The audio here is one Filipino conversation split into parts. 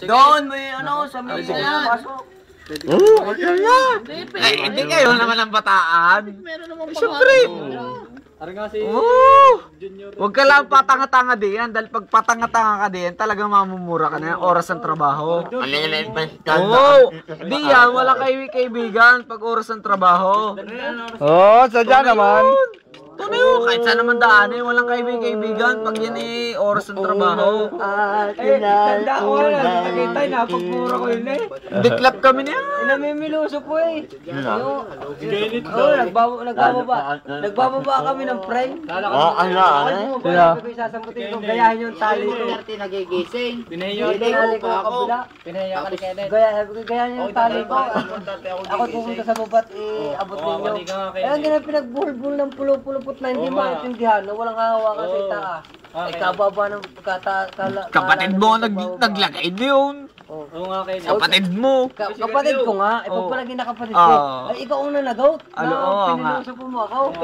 Doon, may ano, sa may pasok. Hindi kayo naman ang bataan. Siyempre. Huwag ka lang patanga-tanga diyan. Dahil pag patanga-tanga ka diyan, talagang mamumura ka na yung oras ng trabaho. Di yan, wala kaibigan pag oras ng trabaho. Sadya naman. Tunay mo, kahit saan naman daanin, walang kaibigan pag yan oras ng trabaho. Tanda ko na, nakakita na, pagpura ko yun Diklap kami niya. Namimiluso po nagbababa kami ng frame. Isasamputin ko, gayahin yung tali ko. Nagigising. Pinahiyali ko ako. Gayahin yung tali ko. Ako pumunta sa babat, abot ninyo. Ang ganang pinagbulbul ng pulo-pulupot na hindi maintindihan, na walang hahawakan sa itaas. Kababa ng pagkatala. Kapatid mo naglagay na yun. Kapatid mo. Kapatid ko nga, pagpalagi na kapatid ko. Ay, ikaw ang nanagaw. Piniluso po mo ako.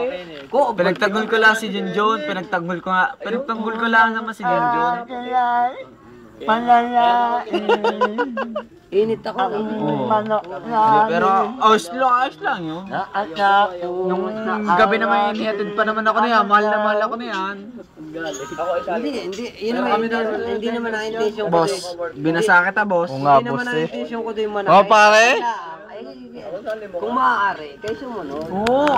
Pinagtanggol ko lang si Junjun. Pinagtanggol ko lang naman si Junjun. Init ako. Pero ayos lang yun. Nung gabi naman inihatid pa naman ako niya. Mahal na mahal ako niyan. Hindi. Hindi naman na-intention ko. Boss, binasa kita, boss. Hindi naman na-intention ko din manakay. Pare. Kung maaari, kayo sumunod. Oo,